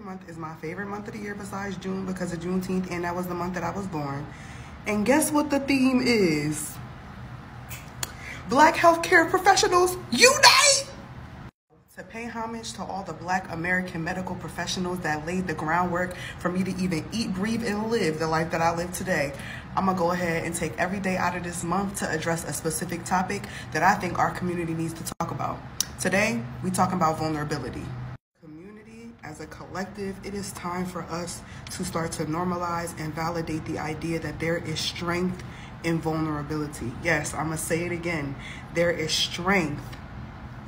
Month is my favorite month of the year besides June because of Juneteenth, and that was the month that I was born. And guess what the theme is? Black healthcare professionals unite! To pay homage to all the Black American medical professionals that laid the groundwork for me to even eat, breathe, and live the life that I live today, I'm gonna go ahead and take every day out of this month to address a specific topic that I think our community needs to talk about. Today, we talking about vulnerability. As a collective, it is time for us to start to normalize and validate the idea that there is strength in vulnerability. Yes, I'm going to say it again. There is strength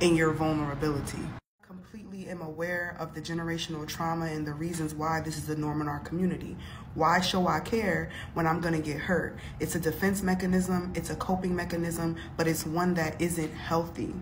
in your vulnerability. I completely am aware of the generational trauma and the reasons why this is the norm in our community. Why show I care when I'm going to get hurt? It's a defense mechanism, it's a coping mechanism, but it's one that isn't healthy.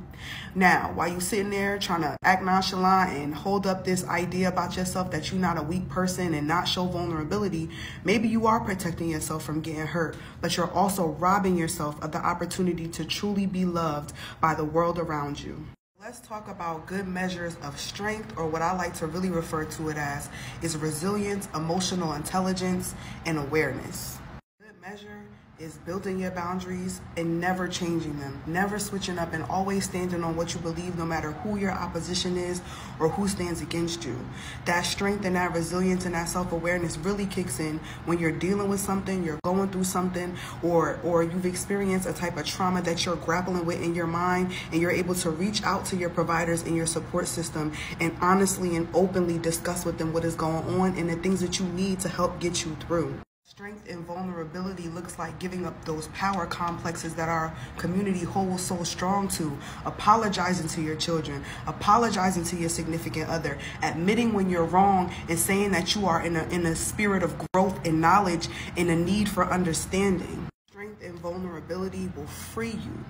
Now, while you sitting there trying to act nonchalant and hold up this idea about yourself that you're not a weak person and not show vulnerability, maybe you are protecting yourself from getting hurt, but you're also robbing yourself of the opportunity to truly be loved by the world around you. Let's talk about good measures of strength, or what I like to really refer to it as is resilience, emotional intelligence, and awareness. Good measure is building your boundaries and never changing them, never switching up, and always standing on what you believe no matter who your opposition is or who stands against you. That strength and that resilience and that self-awareness really kicks in when you're dealing with something, you're going through something, or you've experienced a type of trauma that you're grappling with in your mind, and you're able to reach out to your providers and your support system and honestly and openly discuss with them what is going on and the things that you need to help get you through. Strength and vulnerability looks like giving up those power complexes that our community holds so strong to, apologizing to your children, apologizing to your significant other, admitting when you're wrong, and saying that you are in a spirit of growth and knowledge and a need for understanding. Strength and vulnerability will free you.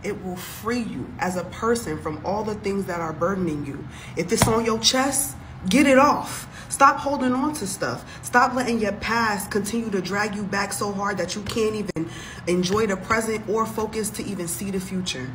It will free you as a person from all the things that are burdening you. If it's on your chest, get it off. Stop holding on to stuff. Stop letting your past continue to drag you back so hard that you can't even enjoy the present or focus to even see the future.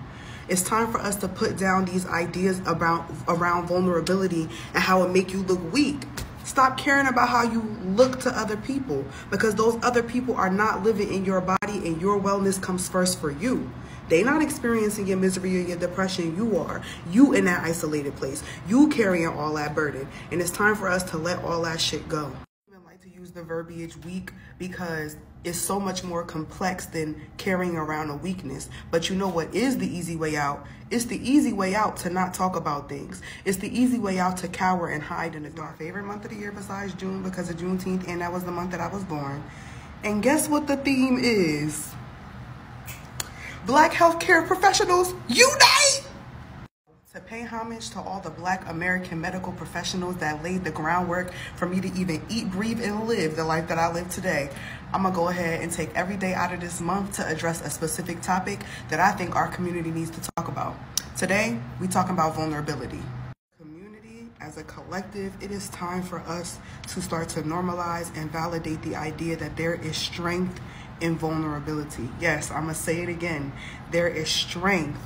It's time for us to put down these ideas around vulnerability and how it make you look weak. Stop caring about how you look to other people, because those other people are not living in your body, and your wellness comes first for you. They're not experiencing your misery or your depression. You are. You in that isolated place. You carrying all that burden. And it's time for us to let all that shit go. I even like to use the verbiage weak because it's so much more complex than carrying around a weakness. But you know what is the easy way out? It's the easy way out to not talk about things. It's the easy way out to cower and hide in the dark. Favorite month of the year besides June because of Juneteenth, and that was the month that I was born. And guess what the theme is? Black healthcare professionals unite! To pay homage to all the Black American medical professionals that laid the groundwork for me to even eat, breathe, and live the life that I live today, I'm gonna go ahead and take every day out of this month to address a specific topic that I think our community needs to talk about. Today, we talking about vulnerability. As a collective, it is time for us to start to normalize and validate the idea that there is strength in vulnerability. Yes, I'm going to say it again. There is strength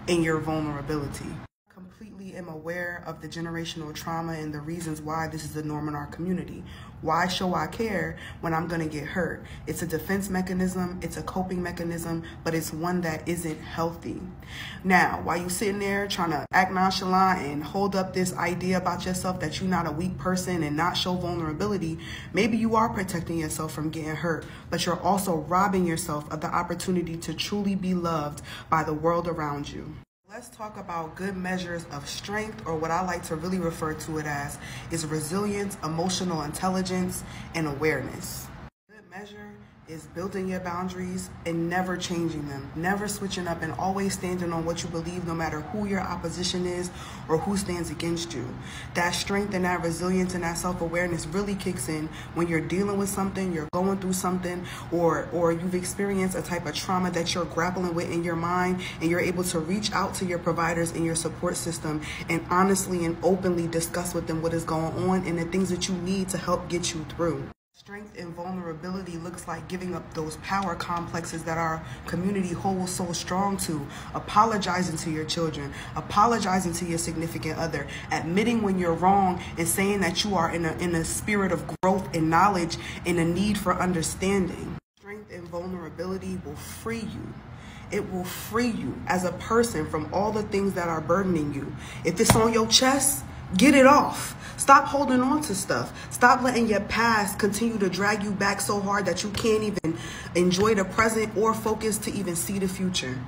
in your vulnerability. I completely am aware of the generational trauma and the reasons why this is the norm in our community. Why show I care when I'm going to get hurt? It's a defense mechanism, it's a coping mechanism, but it's one that isn't healthy. Now, while you sitting there trying to act nonchalant and hold up this idea about yourself that you're not a weak person and not show vulnerability, maybe you are protecting yourself from getting hurt, but you're also robbing yourself of the opportunity to truly be loved by the world around you. Let's talk about good measures of strength, or what I like to really refer to it as is resilience, emotional intelligence, and awareness. Good measure is building your boundaries and never changing them, never switching up, and always standing on what you believe no matter who your opposition is or who stands against you. That strength and that resilience and that self-awareness really kicks in when you're dealing with something, you're going through something, or you've experienced a type of trauma that you're grappling with in your mind, and you're able to reach out to your providers and your support system and honestly and openly discuss with them what is going on and the things that you need to help get you through. Strength and vulnerability looks like giving up those power complexes that our community holds so strong to, apologizing to your children, apologizing to your significant other, admitting when you're wrong, and saying that you are in a spirit of growth and knowledge and a need for understanding. Strength and vulnerability will free you. It will free you as a person from all the things that are burdening you. If it's on your chest, get it off. Stop holding on to stuff. Stop letting your past continue to drag you back so hard that you can't even enjoy the present or focus to even see the future.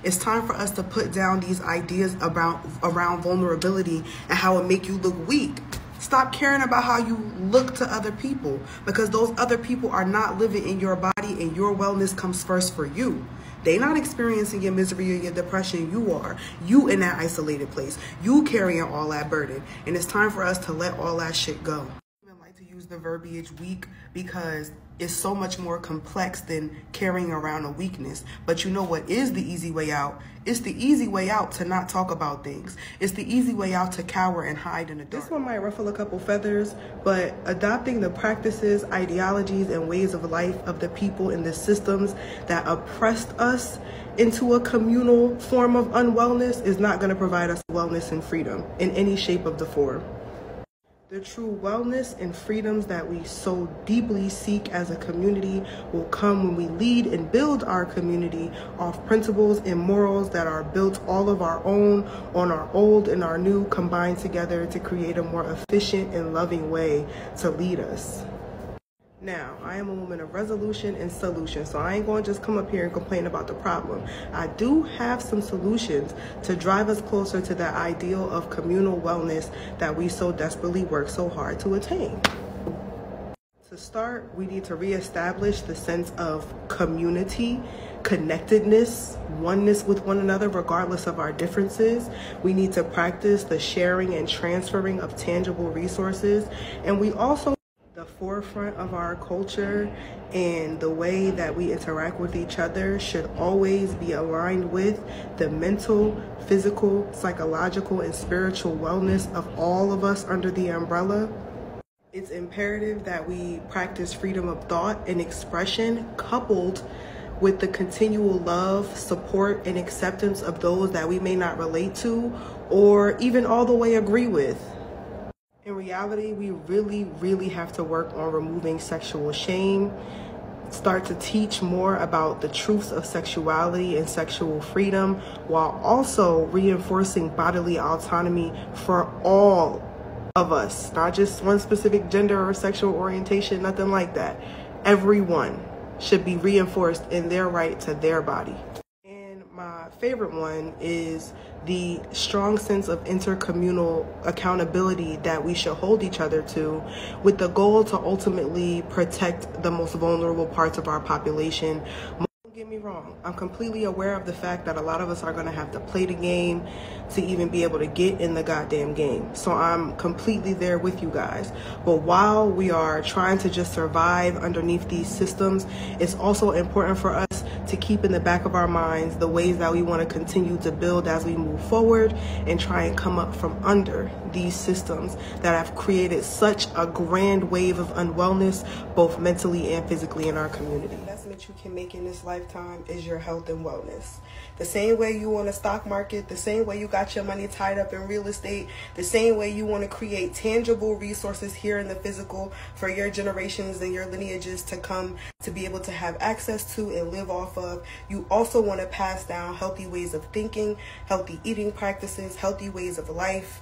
It's time for us to put down these ideas around vulnerability and how it make you look weak. Stop caring about how you look to other people, because those other people are not living in your body, and your wellness comes first for you. They not experiencing your misery or your depression. You are. You in that isolated place. You carrying all that burden. And it's time for us to let all that shit go. I even like to use the verbiage weak because it's so much more complex than carrying around a weakness. But you know what is the easy way out? It's the easy way out to not talk about things. It's the easy way out to cower and hide in the dark. This one might ruffle a couple feathers, but adopting the practices, ideologies, and ways of life of the people in the systems that oppressed us into a communal form of unwellness is not going to provide us wellness and freedom in any shape of the form. The true wellness and freedoms that we so deeply seek as a community will come when we lead and build our community off principles and morals that are built all of our own, on our old and our new, combined together to create a more efficient and loving way to lead us. Now, I am a woman of resolution and solution, so I ain't going to just come up here and complain about the problem. I do have some solutions to drive us closer to that ideal of communal wellness that we so desperately work so hard to attain. To start, we need to reestablish the sense of community, connectedness, oneness with one another regardless of our differences. We need to practice the sharing and transferring of tangible resources, and we also the forefront of our culture and the way that we interact with each other should always be aligned with the mental, physical, psychological, and spiritual wellness of all of us under the umbrella. It's imperative that we practice freedom of thought and expression, coupled with the continual love, support, and acceptance of those that we may not relate to or even all the way agree with. In reality, we really have to work on removing sexual shame, start to teach more about the truths of sexuality and sexual freedom, while also reinforcing bodily autonomy for all of us, not just one specific gender or sexual orientation, nothing like that. Everyone should be reinforced in their right to their body. My favorite one is the strong sense of intercommunal accountability that we should hold each other to, with the goal to ultimately protect the most vulnerable parts of our population. Don't get me wrong, I'm completely aware of the fact that a lot of us are going to have to play the game to even be able to get in the goddamn game. So I'm completely there with you guys. But while we are trying to just survive underneath these systems, it's also important for us to keep in the back of our minds the ways that we want to continue to build as we move forward and try and come up from under these systems that have created such a grand wave of unwellness, both mentally and physically, in our community. The investment you can make in this lifetime is your health and wellness. The same way you want a stock market, the same way you got your money tied up in real estate, the same way you want to create tangible resources here in the physical for your generations and your lineages to come to be able to have access to and live off of, you also want to pass down healthy ways of thinking, healthy eating practices, healthy ways of life.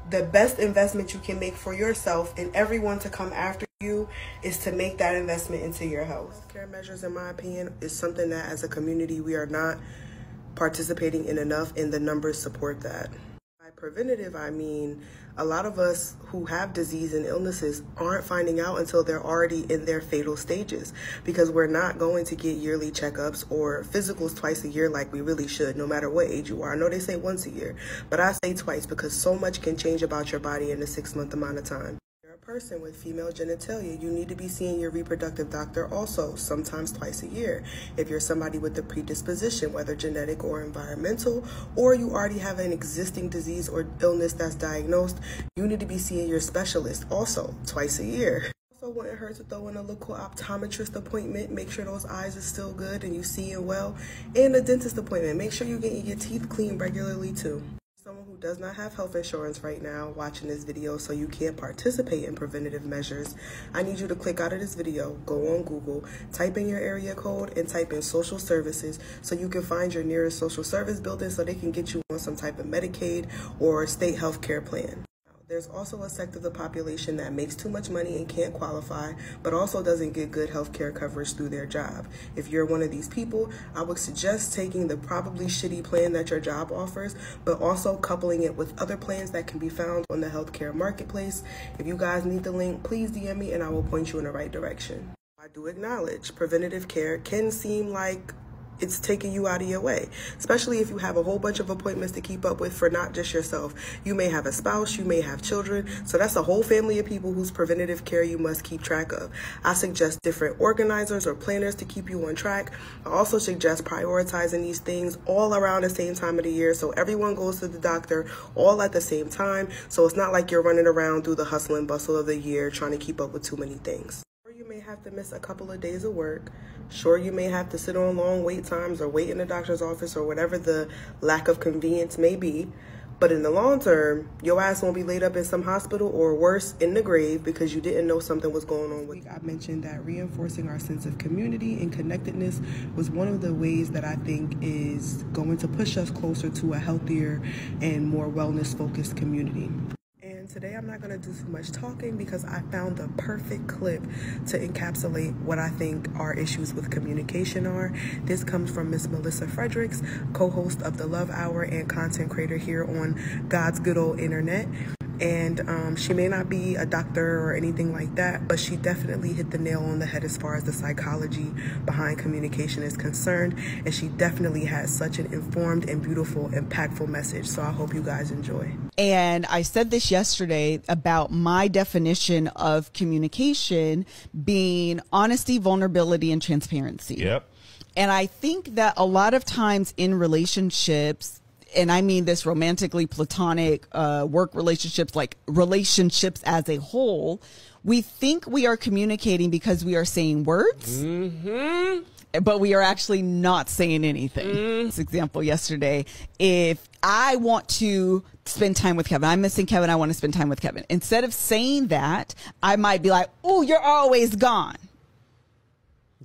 The best investment you can make for yourself and everyone to come after you is to make that investment into your health. Healthcare measures, in my opinion, is something that as a community we are not participating in enough, and the numbers support that. By preventative, I mean a lot of us who have disease and illnesses aren't finding out until they're already in their fatal stages, because we're not going to get yearly checkups or physicals twice a year like we really should, no matter what age you are. I know they say once a year, but I say twice because so much can change about your body in a 6-month amount of time. Person with female genitalia, you need to be seeing your reproductive doctor also, sometimes twice a year. If you're somebody with a predisposition, whether genetic or environmental, or you already have an existing disease or illness that's diagnosed, you need to be seeing your specialist also twice a year. Also Also, wouldn't hurt to throw in a local optometrist appointment. Make sure those eyes are still good and you seeing well. And a dentist appointment. Make sure you're getting your teeth cleaned regularly too. Someone who does not have health insurance right now watching this video, so you can't participate in preventative measures, I need you to click out of this video, go on Google, type in your area code, and type in social services so you can find your nearest social service building so they can get you on some type of Medicaid or state health care plan. There's also a sector of the population that makes too much money and can't qualify, but also doesn't get good health care coverage through their job. If you're one of these people, I would suggest taking the probably shitty plan that your job offers, but also coupling it with other plans that can be found on the healthcare marketplace. If you guys need the link, please DM me and I will point you in the right direction. I do acknowledge preventative care can seem like it's taking you out of your way, especially if you have a whole bunch of appointments to keep up with for not just yourself. You may have a spouse, you may have children, so that's a whole family of people whose preventative care you must keep track of. I suggest different organizers or planners to keep you on track. I also suggest prioritizing these things all around the same time of the year so everyone goes to the doctor all at the same time, so it's not like you're running around through the hustle and bustle of the year trying to keep up with too many things. You may have to miss a couple of days of work. Sure, you may have to sit on long wait times or wait in the doctor's office or whatever the lack of convenience may be. But in the long term, your ass won't be laid up in some hospital or worse, in the grave because you didn't know something was going on with you. I mentioned that reinforcing our sense of community and connectedness was one of the ways that I think is going to push us closer to a healthier and more wellness-focused community. Today I'm not going to do too much talking because I found the perfect clip to encapsulate what I think our issues with communication are. This comes from Miss Melissa Fredericks, co-host of the Love Hour and content creator here on God's good old internet. And she may not be a doctor or anything like that, but she definitely hit the nail on the head as far as the psychology behind communication is concerned. And she definitely has such an informed and beautiful, impactful message. So I hope you guys enjoy. And I said this yesterday about my definition of communication being honesty, vulnerability, and transparency. Yep. And I think that a lot of times in relationships, and I mean this romantically, platonic, work relationships, like relationships as a whole, we think we are communicating because we are saying words, but we are actually not saying anything. This example yesterday, if I want to spend time with Kevin, I'm missing Kevin, I want to spend time with Kevin. Instead of saying that, I might be like, oh, you're always gone.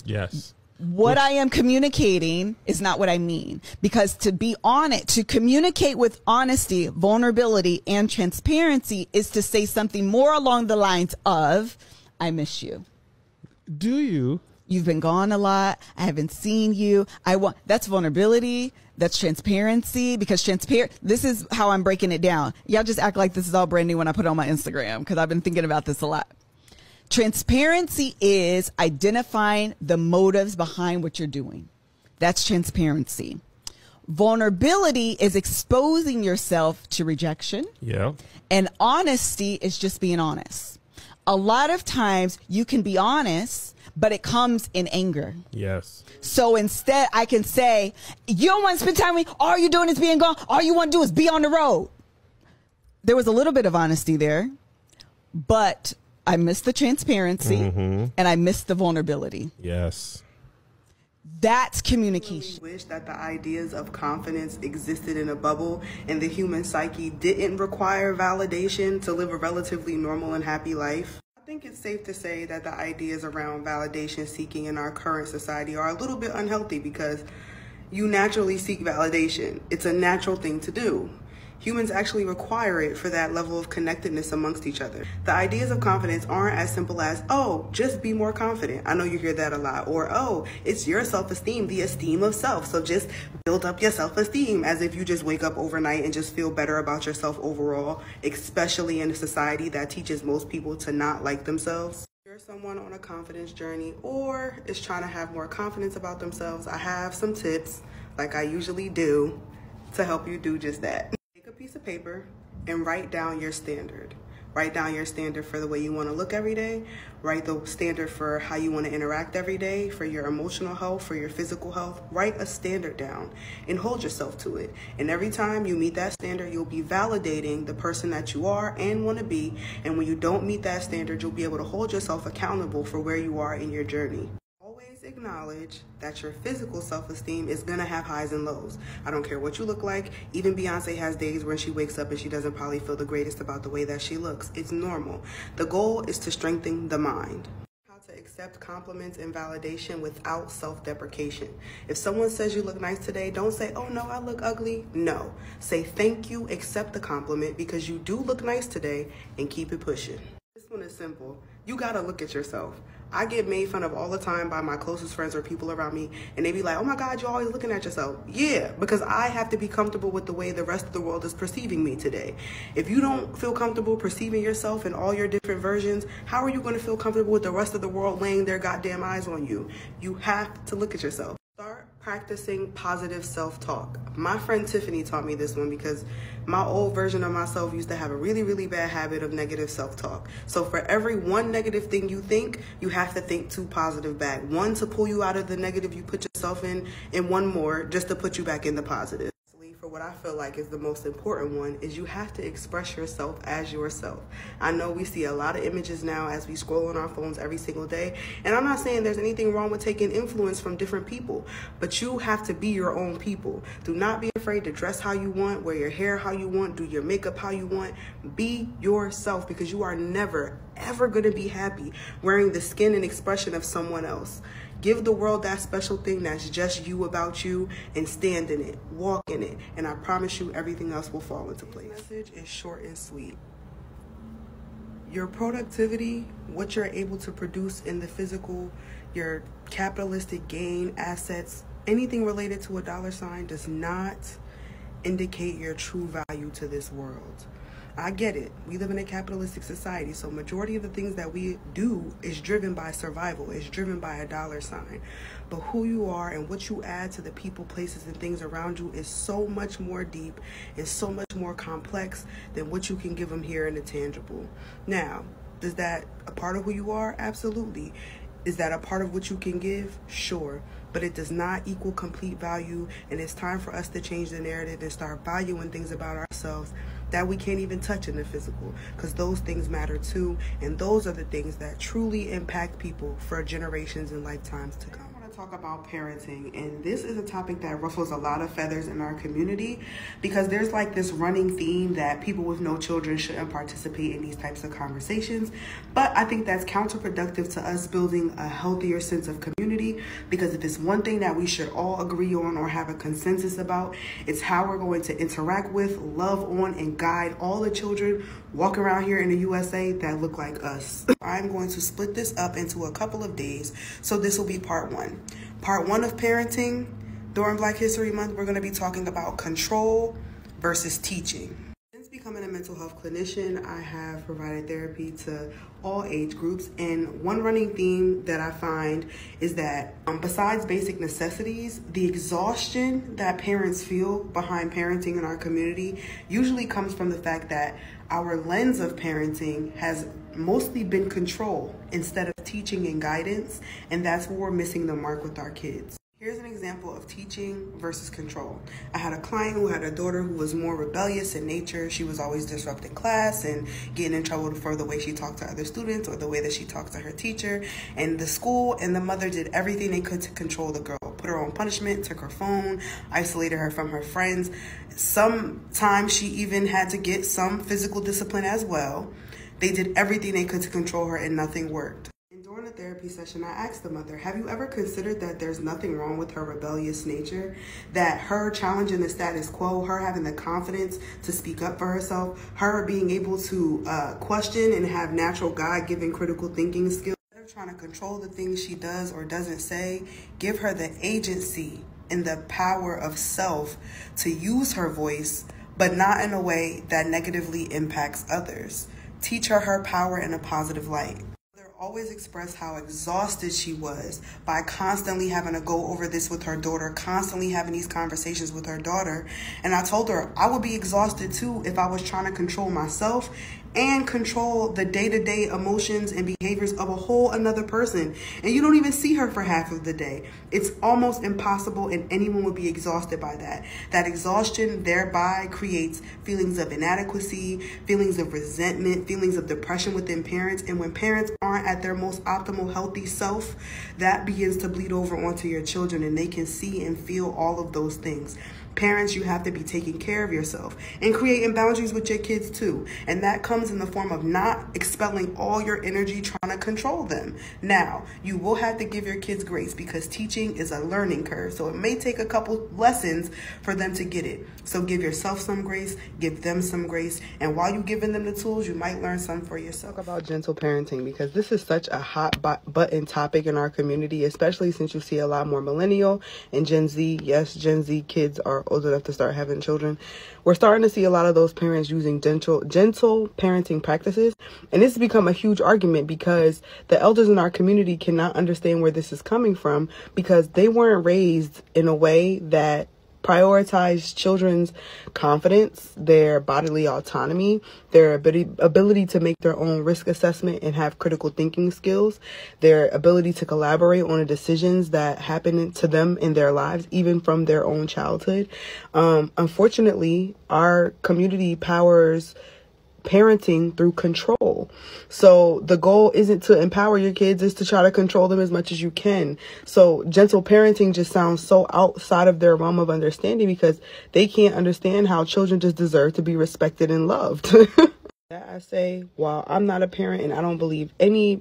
Yes. What I am communicating is not what I mean, because to be honest, to communicate with honesty, vulnerability, and transparency is to say something more along the lines of, I miss you. Do you? You've been gone a lot. I haven't seen you. That's vulnerability. That's transparency, because this is how I'm breaking it down. Y'all just act like this is all brand new when I put it on my Instagram, because I've been thinking about this a lot. Transparency is identifying the motives behind what you're doing. That's transparency. Vulnerability is exposing yourself to rejection. Yeah. And honesty is just being honest. A lot of times you can be honest, but it comes in anger. Yes. So instead I can say, you don't want to spend time with me. All you're doing is being gone. All you want to do is be on the road. There was a little bit of honesty there, but I missed the transparency and I missed the vulnerability. Yes. That's communication. I really wish that the ideas of confidence existed in a bubble and the human psyche didn't require validation to live a relatively normal and happy life. I think it's safe to say that the ideas around validation seeking in our current society are a little bit unhealthy because you naturally seek validation. It's a natural thing to do. Humans actually require it for that level of connectedness amongst each other. The ideas of confidence aren't as simple as, oh, just be more confident. I know you hear that a lot. Or, oh, it's your self-esteem, the esteem of self. So just build up your self-esteem, as if you just wake up overnight and just feel better about yourself overall, especially in a society that teaches most people to not like themselves. If you're someone on a confidence journey or is trying to have more confidence about themselves, I have some tips, like I usually do, to help you do just that. Piece of paper and write down your standard. Write down your standard for the way you want to look every day. Write the standard for how you want to interact every day, for your emotional health, for your physical health. Write a standard down and hold yourself to it. And every time you meet that standard, you'll be validating the person that you are and want to be. And when you don't meet that standard, you'll be able to hold yourself accountable for where you are in your journey. Acknowledge that your physical self-esteem is gonna have highs and lows. I don't care what you look like. Even Beyonce has days when she wakes up and she doesn't probably feel the greatest about the way that she looks. It's normal. The goal is to strengthen the mind. How to accept compliments and validation without self-deprecation. If someone says you look nice today, don't say, oh no, I look ugly. No. Say thank you, accept the compliment because you do look nice today, and keep it pushing. This one is simple. You gotta look at yourself. I get made fun of all the time by my closest friends or people around me, and they be like, oh my God, you're always looking at yourself. Yeah, because I have to be comfortable with the way the rest of the world is perceiving me today. If you don't feel comfortable perceiving yourself in all your different versions, how are you going to feel comfortable with the rest of the world laying their goddamn eyes on you? You have to look at yourself. Start practicing positive self-talk. My friend Tiffany taught me this one because my old version of myself used to have a really, really bad habit of negative self-talk. So for every one negative thing you think, you have to think two positive back. One to pull you out of the negative you put yourself in, and one more just to put you back in the positive. For what I feel like is the most important one is you have to express yourself as yourself. I know we see a lot of images now as we scroll on our phones every single day, and I'm not saying there's anything wrong with taking influence from different people, but you have to be your own people. Do not be afraid to dress how you want, wear your hair how you want, do your makeup how you want. Be yourself, because you are never, ever going to be happy wearing the skin and expression of someone else. Give the world that special thing that's just you, about you, and stand in it, walk in it, and I promise you everything else will fall into place. The message is short and sweet. Your productivity, what you're able to produce in the physical, your capitalistic gain, assets, anything related to a dollar sign does not indicate your true value to this world. I get it. We live in a capitalistic society, so majority of the things that we do is driven by survival, is driven by a dollar sign. But who you are and what you add to the people, places, and things around you is so much more deep and so much more complex than what you can give them here in the tangible. Now, is that a part of who you are? Absolutely. Is that a part of what you can give? Sure. But it does not equal complete value, and it's time for us to change the narrative and start valuing things about ourselves that we can't even touch in the physical, because those things matter too, and those are the things that truly impact people for generations and lifetimes to come. Talk about parenting, and this is a topic that ruffles a lot of feathers in our community because there's like this running theme that people with no children shouldn't participate in these types of conversations, but I think that's counterproductive to us building a healthier sense of community, because if it's one thing that we should all agree on or have a consensus about, it's how we're going to interact with, love on, and guide all the children walk around here in the USA that look like us. I'm going to split this up into a couple of days, so this will be part one. Part one of parenting during Black History Month, we're going to be talking about control versus teaching. Since becoming a mental health clinician, I have provided therapy to all age groups, and one running theme that I find is that besides basic necessities, the exhaustion that parents feel behind parenting in our community usually comes from the fact that our lens of parenting has mostly been control instead of teaching and guidance, and that's where we're missing the mark with our kids. Here's an example of teaching versus control. I had a client who had a daughter who was more rebellious in nature. She was always disrupting class and getting in trouble for the way she talked to other students or the way that she talked to her teacher. And the school and the mother did everything they could to control the girl. Put her on punishment, took her phone, isolated her from her friends. Sometimes she even had to get some physical discipline as well. They did everything they could to control her, and nothing worked. During a therapy session, I asked the mother, have you ever considered that there's nothing wrong with her rebellious nature? That her challenging the status quo, her having the confidence to speak up for herself, her being able to question and have natural God-given critical thinking skills. Instead of trying to control the things she does or doesn't say, give her the agency and the power of self to use her voice, but not in a way that negatively impacts others. Teach her power in a positive light. Always expressed how exhausted she was by constantly having to go over this with her daughter, constantly having these conversations with her daughter. And I told her I would be exhausted too if I was trying to control myself and control the day-to-day emotions and behaviors of a whole another person. And you don't even see her for half of the day. It's almost impossible, and anyone would be exhausted by that. That exhaustion thereby creates feelings of inadequacy, feelings of resentment, feelings of depression within parents. And when parents aren't at their most optimal, healthy self, that begins to bleed over onto your children, and they can see and feel all of those things. Parents, you have to be taking care of yourself and creating boundaries with your kids too. And that comes in the form of not expelling all your energy trying to control them. Now, you will have to give your kids grace because teaching is a learning curve. So it may take a couple lessons for them to get it. So give yourself some grace, give them some grace. And while you're giving them the tools, you might learn some for yourself. Talk about gentle parenting, because this is such a hot button topic in our community, especially since you see a lot more millennial and Gen Z. Yes, Gen Z kids are old enough to start having children. We're starting to see a lot of those parents using gentle parenting practices, and this has become a huge argument because the elders in our community cannot understand where this is coming from, because they weren't raised in a way that prioritize children's confidence, their bodily autonomy, their ability to make their own risk assessment and have critical thinking skills, their ability to collaborate on the decisions that happen to them in their lives, even from their own childhood. Unfortunately, our community powers parenting through control. So the goal isn't to empower your kids, is to try to control them as much as you can. So gentle parenting just sounds so outside of their realm of understanding, because they can't understand how children just deserve to be respected and loved. That I say, while I'm not a parent and I don't believe any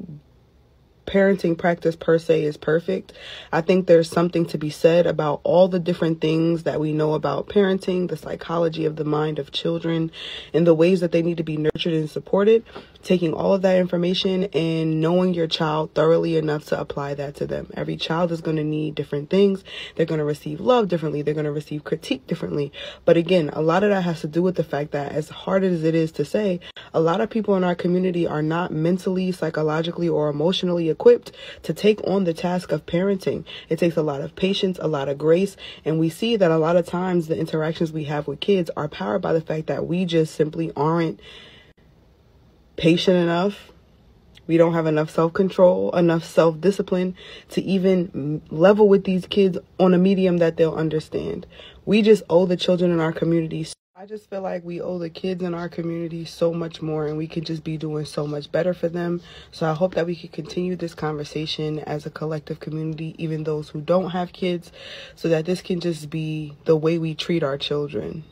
parenting practice per se is perfect, I think there's something to be said about all the different things that we know about parenting, the psychology of the mind of children, and the ways that they need to be nurtured and supported. Taking all of that information and knowing your child thoroughly enough to apply that to them. Every child is going to need different things. They're going to receive love differently. They're going to receive critique differently. But again, a lot of that has to do with the fact that, as hard as it is to say, a lot of people in our community are not mentally, psychologically, or emotionally equipped to take on the task of parenting. It takes a lot of patience, a lot of grace, and we see that a lot of times the interactions we have with kids are powered by the fact that we just simply aren't patient enough. We don't have enough self-control, enough self-discipline to even level with these kids on a medium that they'll understand. We just owe the children in our community. I just feel like we owe the kids in our community so much more, and we could just be doing so much better for them. So I hope that we can continue this conversation as a collective community, even those who don't have kids, so that this can just be the way we treat our children.